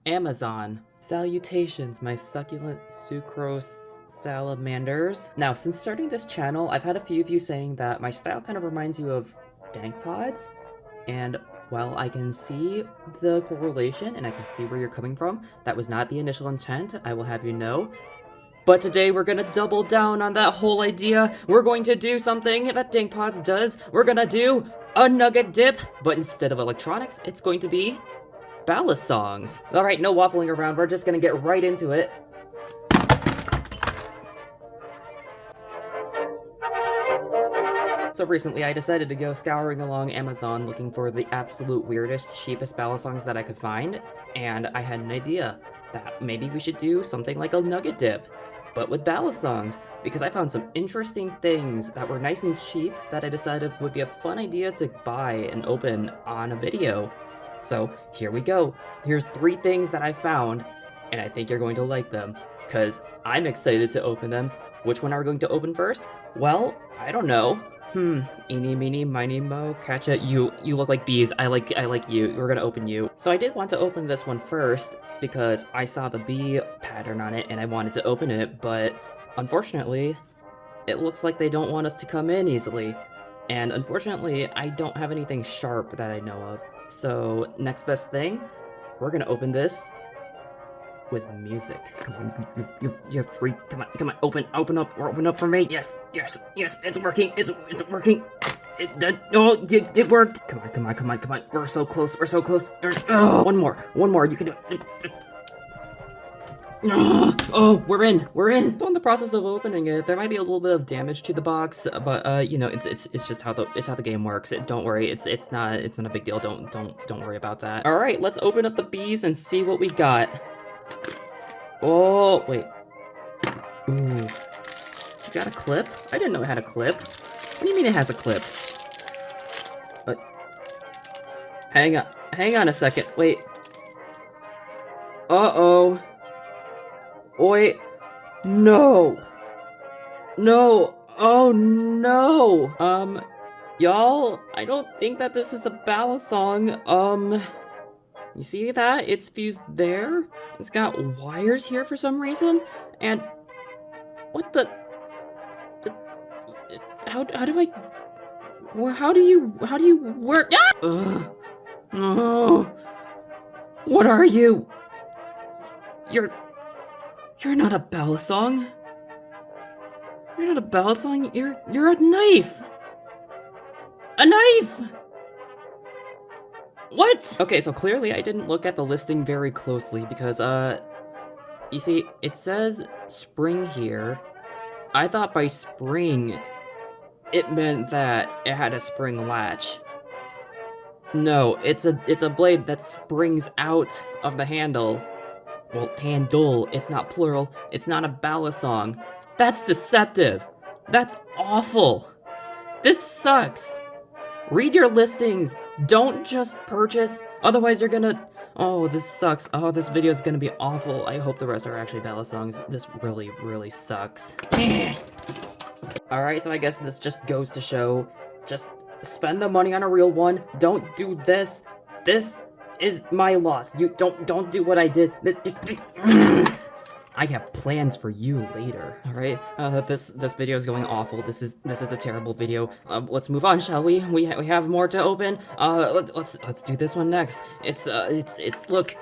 Amazon. Salutations, my succulent sucrose salamanders. Now, since starting this channel, I've had a few of you saying that my style kind of reminds you of dankpods, and while I can see the correlation and I can see where you're coming from, that was not the initial intent, I will have you know. But today we're gonna double down on that whole idea. We're going to do something that dankpods does. We're gonna do a nugget dip, but instead of electronics, it's going to be balisongs. Alright, no waffling around, we're just gonna get right into it. So recently I decided to go scouring along Amazon looking for the absolute weirdest, cheapest balisongs that I could find, and I had an idea that maybe we should do something like a nugget dip, but with balisongs, because I found some interesting things that were nice and cheap that I decided would be a fun idea to buy and open on a video. So here we go. Here's 3 things that I found, and I think you're going to like them, because I'm excited to open them. Which one are we going to open first? Well, I don't know. Eeny, meeny, miny, mo, catch it. You look like bees. I like you. We're gonna open you. So I did want to open this one first, because I saw the bee pattern on it, and I wanted to open it, but unfortunately, it looks like they don't want us to come in easily. And unfortunately, I don't have anything sharp that I know of. So, next best thing, we're gonna open this with music. Come on, you're free. Come on, open up for me. Yes, it's working. It's working. It worked. Come on. We're so close. One more. You can do it. Oh, we're in. So in the process of opening it, there might be a little bit of damage to the box, but you know, it's just how the game works. Don't worry, it's not a big deal. Don't worry about that. All right, let's open up the bees and see what we got. Oh wait. Ooh, you got a clip? I didn't know it had a clip. What do you mean it has a clip? Hang on a second. Wait. Uh-oh. Wait, no, oh no, y'all, I don't think that this is a balisong, you see that? It's fused there, it's got wires here for some reason, and, what the how do you work? Ah! No, what are you? You're not a balisong. You're not a balisong. You're a knife. A knife! What? Okay, so clearly I didn't look at the listing very closely because, you see, it says spring here. I thought by spring, it meant that it had a spring latch. No, it's a blade that springs out of the handle. Well, handle, it's not plural, it's not a balisong. That's deceptive. That's awful. This sucks. Read your listings. Don't just purchase, otherwise you're gonna... Oh, this sucks. Oh, this video is gonna be awful. I hope the rest are actually balisongs. This really sucks. Alright, so I guess this just goes to show, just spend the money on a real one. Don't do this. This is my loss. You don't do what I did. I have plans for you later. All right. This video is going awful. This is a terrible video. Let's move on, shall we? We have more to open. Let's do this one next. It's look,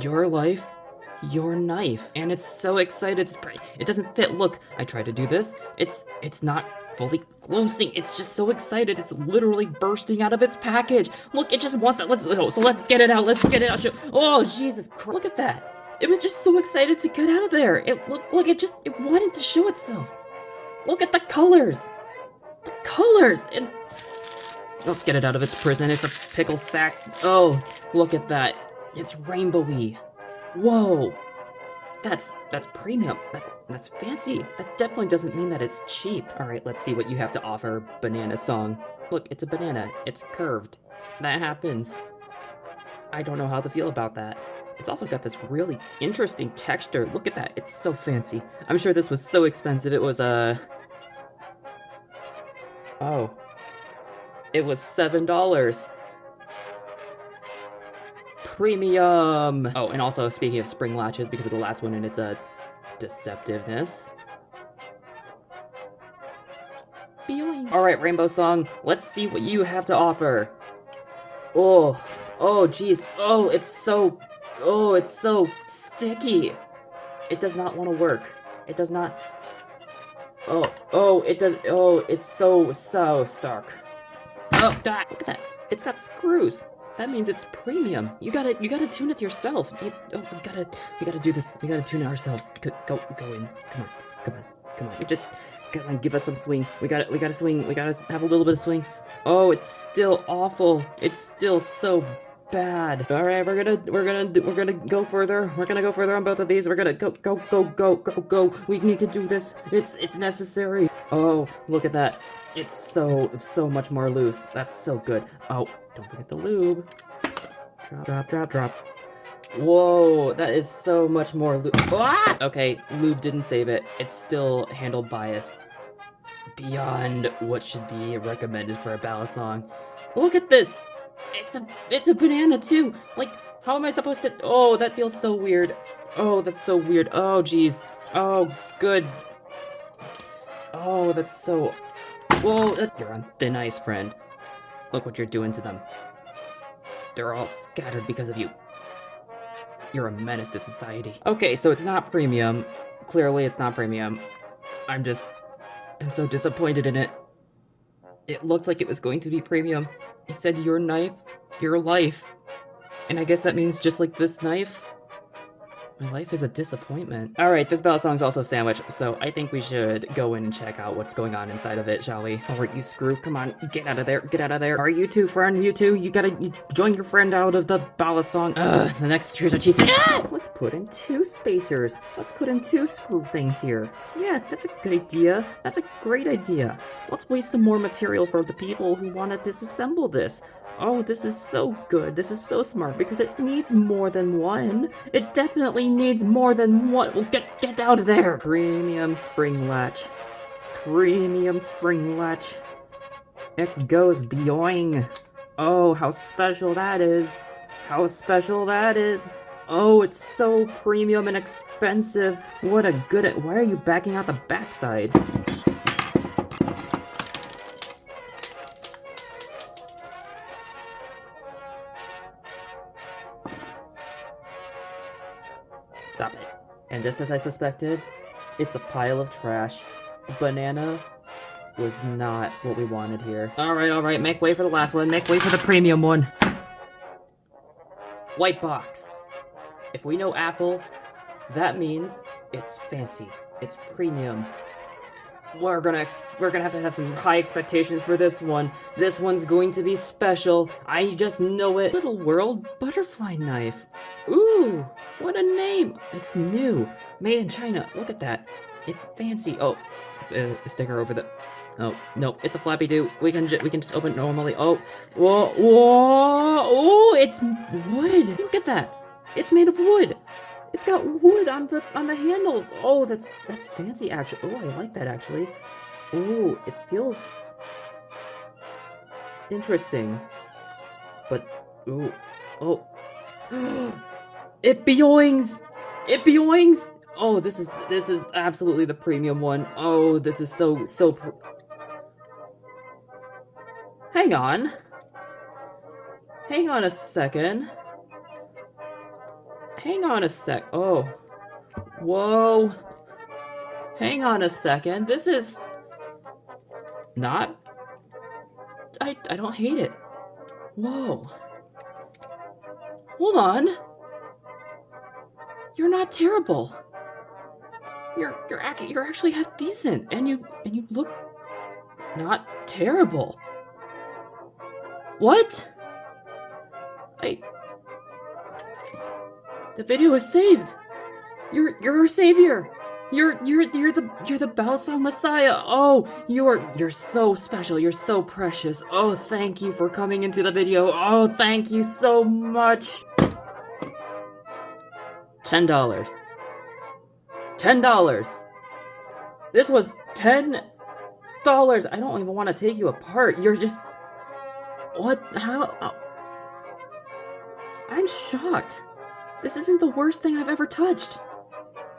your life, your knife, and it's so excited. It doesn't fit. Look, I tried to do this. It's not fully closing. It's just so excited. It's literally bursting out of its package. Look, it just wants to. Let's get it out. Oh, Jesus Christ! Look at that. It was just so excited to get out of there. It wanted to show itself. Look at the colors. The colors. And let's get it out of its prison. It's a pickle sack. Oh, look at that. It's rainbowy. Whoa. That's premium. That's fancy. That definitely doesn't mean that it's cheap. Alright, let's see what you have to offer, banana song. Look, it's a banana. It's curved. That happens. I don't know how to feel about that. It's also got this really interesting texture. Look at that. It's so fancy. I'm sure this was so expensive. It was, Oh. It was $7. premium. Oh, and also speaking of spring latches, because of the last one and its deceptiveness. All right, Rainbow Song, let's see what you have to offer. Oh, geez. Oh, it's so sticky. It does not want to work. It does not. It does. Oh, it's so stuck. Oh, God, look at that. It's got screws. That means it's premium. You gotta tune it yourself. We gotta do this. We gotta tune it ourselves. Go in. Come on. Just come on, give us some swing. We gotta swing. We gotta have a little bit of swing. Oh, it's still awful. It's still so bad. All right, we're gonna go further. We're gonna go further on both of these. We're gonna go. We need to do this. It's necessary. Oh, look at that. It's so much more loose. That's so good. Oh, don't forget the lube. Drop. Whoa, that is so much more lube. Ah! Okay, lube didn't save it. It's still handle biased beyond what should be recommended for a Balisong. Look at this. It's a banana too. Like, how am I supposed to? Oh, that feels so weird. Oh, that's so weird. Oh, geez. Oh, good. Oh, that's so. Whoa, you're on thin ice, friend. Look what you're doing to them. They're all scattered because of you. You're a menace to society. Okay, so it's not premium. Clearly, it's not premium. I'm so disappointed in it. It looked like it was going to be premium. It said your knife, your life. And I guess that means just like this knife, my life is a disappointment. Alright, this Balisong's also sandwich, so I think we should go in and check out what's going on inside of it, shall we? Alright, you screw, come on, get out of there, Alright, you two, friend, you join your friend out of the Balisong. The next, here's what she said. Ah! Let's put in 2 spacers. Let's put in 2 screw things here. Yeah, that's a good idea. That's a great idea. Let's waste some more material for the people who want to disassemble this. Oh, this is so good. This is so smart because it needs more than one. It definitely needs more than one. Well, get out of there. Premium spring latch. It goes boing. Oh, how special that is. Oh, it's so premium and expensive. What a good. Why are you backing out the backside? Stop it. And just as I suspected, it's a pile of trash. The banana was not what we wanted here. Alright, make way for the last one. Make way for the premium one. White box. If we know Apple, that means it's fancy. It's premium. We're gonna have to have some high expectations for this one. This one's going to be special. I just know it. Little World Butterfly Knife. Ooh, what a name. It's new. Made in China. Look at that. It's fancy. Oh, it's a sticker over the... Oh, no, it's a flappy do. We can just open it normally. Oh, whoa. Oh, it's wood. Look at that. It's made of wood. It's got wood on the handles. Oh, that's fancy actually. Oh, I like that actually. Oh, it feels interesting. But oh. It boings. Oh, this is absolutely the premium one. Oh, this is so Hang on a second. Oh. Whoa. Hang on a second. This is not... I don't hate it. Whoa. Hold on. You're not terrible. You're actually half decent, and you look not terrible. What? The video is saved. You're our savior. You're the Balisong Messiah. Oh, you're so special. You're so precious. Oh, thank you for coming into the video. Oh, thank you so much. $10. This was $10. I don't even want to take you apart. You're just... What? How? I'm shocked. This isn't the worst thing I've ever touched.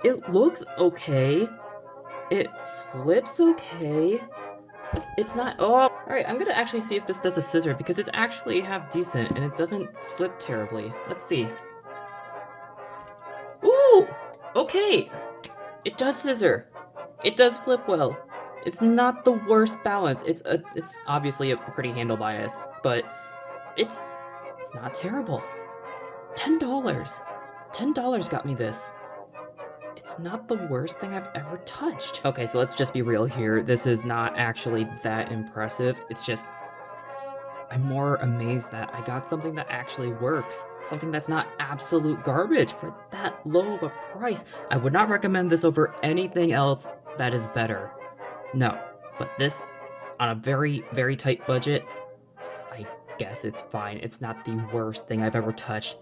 It looks okay. It flips okay. It's not. Oh, alright, I'm gonna actually see if this does a scissor because it's actually half decent and it doesn't flip terribly. Let's see. Ooh! Okay! It does scissor. It does flip well. It's not the worst balance. It's obviously a pretty handle bias, but it's not terrible. $10. $10 got me this. It's not the worst thing I've ever touched. Okay, so let's just be real here. This is not actually that impressive. It's just, I'm more amazed that I got something that actually works. Something that's not absolute garbage for that low of a price. I would not recommend this over anything else that is better. No, but this, on a very, very tight budget, I guess it's fine. It's not the worst thing I've ever touched.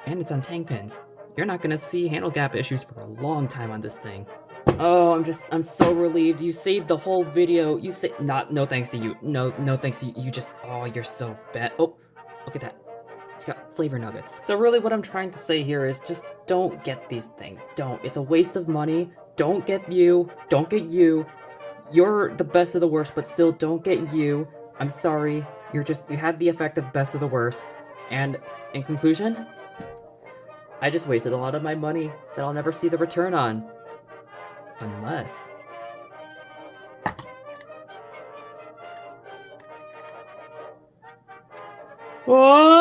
And it's on tang pins. You're not gonna see handle gap issues for a long time on this thing. Oh, I'm so relieved. You saved the whole video. No thanks to you. No thanks to you. You just, oh, you're so bad. Oh, look at that. It's got flavor nuggets. So really what I'm trying to say here is just don't get these things. Don't. It's a waste of money. Don't get you. Don't get you. You're the best of the worst, but still don't get you. I'm sorry. You had the effect of best of the worst. And in conclusion, I just wasted a lot of my money that I'll never see the return on. Unless... Oh!